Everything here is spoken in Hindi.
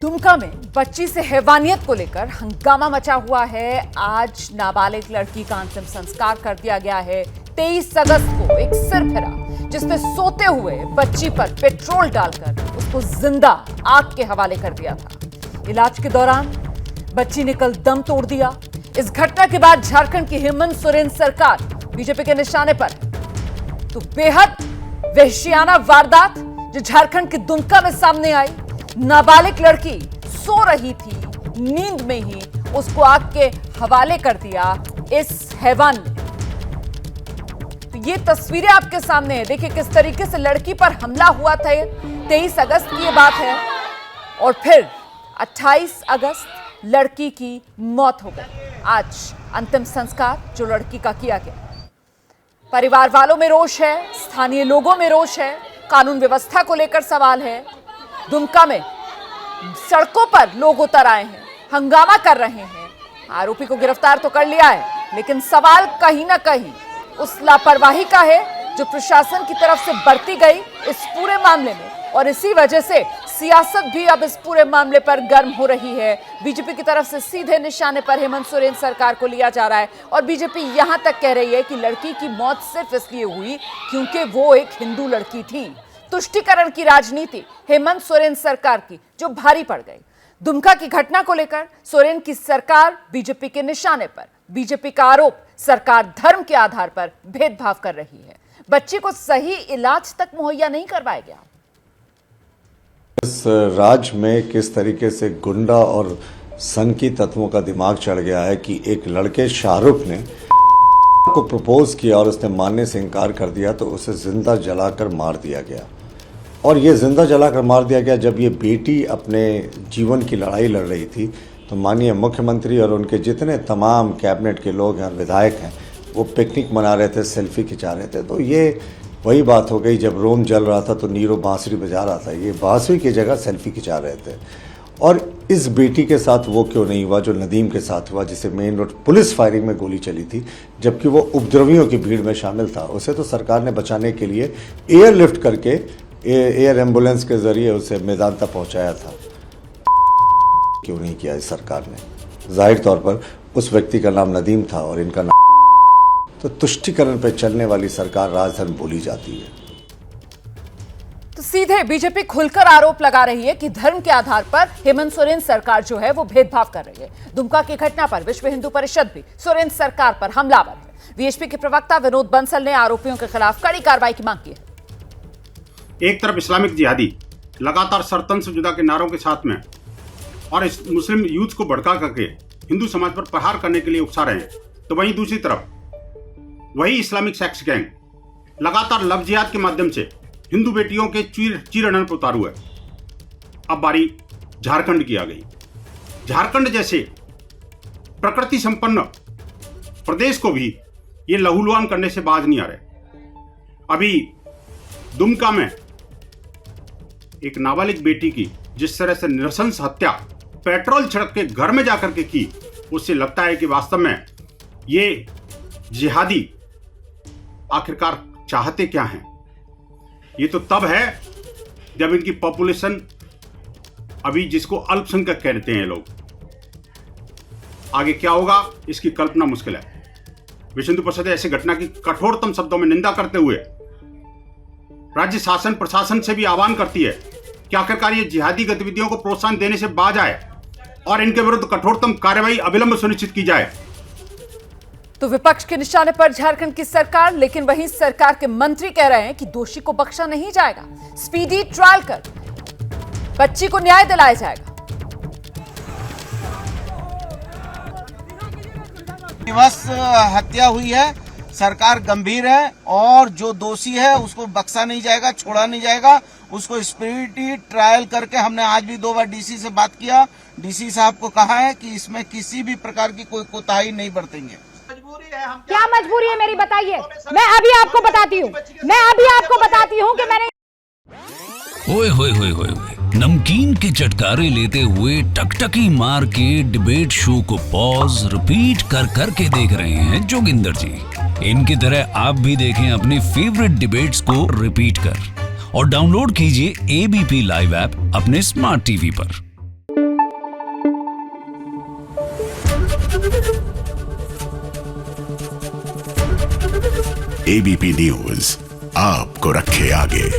दुमका में बच्ची से हैवानियत को लेकर हंगामा मचा हुआ है। आज नाबालिग लड़की का अंतिम संस्कार कर दिया गया है। 23 अगस्त को एक सिरफिरा जिसने सोते हुए बच्ची पर पेट्रोल डालकर उसको जिंदा आग के हवाले कर दिया था। इलाज के दौरान बच्ची ने कल दम तोड़ दिया। इस घटना के बाद झारखंड की हेमंत सोरेन सरकार बीजेपी के निशाने पर। तो बेहद वहशियाना वारदात जो झारखंड के दुमका में सामने आई। नाबालिग लड़की सो रही थी, नींद में ही उसको आग के हवाले कर दिया इस हैवान ने। तो ये तस्वीरें आपके सामने है। देखिए किस तरीके से लड़की पर हमला हुआ था। 23 अगस्त की ये बात है और फिर 28 अगस्त लड़की की मौत हो गई। आज अंतिम संस्कार जो लड़की का किया गया। परिवार वालों में रोष है, स्थानीय लोगों में रोष है, कानून व्यवस्था को लेकर सवाल है। दुमका में सड़कों पर लोग उतर आए हैं, हंगामा कर रहे हैं। आरोपी को गिरफ्तार तो कर लिया है, लेकिन सवाल कहीं ना कहीं उस लापरवाही का है जो प्रशासन की तरफ से बरती गई इस पूरे मामले में। और इसी वजह से सियासत भी अब इस पूरे मामले पर गर्म हो रही है। बीजेपी की तरफ से सीधे निशाने पर हेमंत सोरेन सरकार को लिया जा रहा है और बीजेपी यहां तक कह रही है कि लड़की की मौत सिर्फ इसलिए हुई क्योंकि वो एक हिंदू लड़की थी। तुष्टीकरण की राजनीति हेमंत सोरेन सरकार की जो भारी पड़ गई। दुमका की घटना को लेकर सोरेन की सरकार बीजेपी के निशाने पर। बीजेपी का आरोप सरकार धर्म के आधार पर भेदभाव कर रही है। बच्ची को सही इलाज तक मुहैया नहीं करवाया गया। इस राज्य में किस तरीके से गुंडा और संकी तत्वों का दिमाग चढ़ गया है कि एक लड़के शाहरुख ने को प्रपोज किया और उसने मानने से इनकार कर दिया तो उसे जिंदा जलाकर मार दिया गया। और ये जिंदा जलाकर मार दिया गया जब ये बेटी अपने जीवन की लड़ाई लड़ रही थी। तो माननीय मुख्यमंत्री और उनके जितने तमाम कैबिनेट के लोग हैं, विधायक हैं, वो पिकनिक मना रहे थे, सेल्फी खिंचा रहे थे। तो ये वही बात हो गई, जब रोम जल रहा था तो नीरो बांसुरी बजा रहा था, ये बांसुरी की जगह सेल्फी खिंचा रहे थे। और इस बेटी के साथ वो क्यों नहीं हुआ जो नदीम के साथ हुआ, जिसे मेन रोड पुलिस फायरिंग में गोली चली थी जबकि वो उपद्रवियों की भीड़ में शामिल था। उसे तो सरकार ने बचाने के लिए एयरलिफ्ट करके एयर एम्बुलेंस के जरिए उसे मैदान तक पहुंचाया था। क्यों नहीं किया इस सरकार ने? जाहिर तौर पर उस व्यक्ति का नाम नदीम था और इनका नाम। तो तुष्टीकरण पर चलने वाली सरकार राजधर्म बोली जाती है। तो सीधे बीजेपी खुलकर आरोप लगा रही है कि धर्म के आधार पर हेमंत सोरेन सरकार जो है वो भेदभाव कर रही है। दुमका की घटना पर विश्व हिंदू परिषद भी सोरेन सरकार पर हमलावर है। वीएचपी के प्रवक्ता विनोद बंसल ने आरोपियों के खिलाफ कड़ी कार्रवाई की मांग की है। एक तरफ इस्लामिक जिहादी लगातार सरतन से जुदा के नारों के साथ में और इस मुस्लिम यूथ को भड़का करके हिंदू समाज पर प्रहार करने के लिए उकसा रहे हैं, तो वहीं दूसरी तरफ वही इस्लामिक सेक्स गैंग लगातार लव जिहाद के माध्यम से हिंदू बेटियों के चीरहरण पर उतारू है। अब बारी झारखंड की आ गई। झारखंड जैसे प्रकृति संपन्न प्रदेश को भी ये लहूलुहान करने से बाज नहीं आ रहे। अभी दुमका में एक नाबालिग बेटी की जिस तरह से नृशंस हत्या पेट्रोल छिड़क के घर में जाकर के की, उससे लगता है कि वास्तव में ये जिहादी आखिरकार चाहते क्या हैं। ये तो तब है जब इनकी पॉपुलेशन अभी जिसको अल्पसंख्यक कहते हैं लोग, आगे क्या होगा इसकी कल्पना मुश्किल है। विश्व हिंदू परिषद ऐसी घटना की कठोरतम शब्दों में निंदा करते हुए राज्य शासन प्रशासन से भी आह्वान करती है कि आखिरकार ये जिहादी गतिविधियों को प्रोत्साहन देने से बाज आए और इनके विरुद्ध कठोरतम कार्रवाई अविलंब सुनिश्चित की जाए। तो विपक्ष के निशाने पर झारखंड की सरकार, लेकिन वहीं सरकार के मंत्री कह रहे हैं कि दोषी को बख्शा नहीं जाएगा। स्पीडी ट्रायल कर बच्ची को न्याय दिलाया जाएगा। दिवस हत्या हुई है, सरकार गंभीर है और जो दोषी है उसको बख्शा नहीं जाएगा, छोड़ा नहीं जाएगा। उसको स्पीडी ट्रायल करके हमने आज भी 2 बार डीसी से बात किया। डीसी साहब को कहा है कि इसमें किसी भी प्रकार की कोई कोताही नहीं बरतेंगे। क्या मजबूरी है मेरी बताइए? मैं अभी आपको बताती हूँ कि मैंने ओए होए होए होए नमकीन के चटकारे लेते हुए टकटकी मार के डिबेट शो को पॉज रिपीट कर करके देख रहे हैं जोगिंदर जी। इनकी तरह आप भी देखें अपने फेवरेट डिबेट्स को रिपीट कर और डाउनलोड कीजिए एबीपी लाइव ऐप अपने स्मार्ट टीवी पर। एबीपी न्यूज आपको रखे आगे।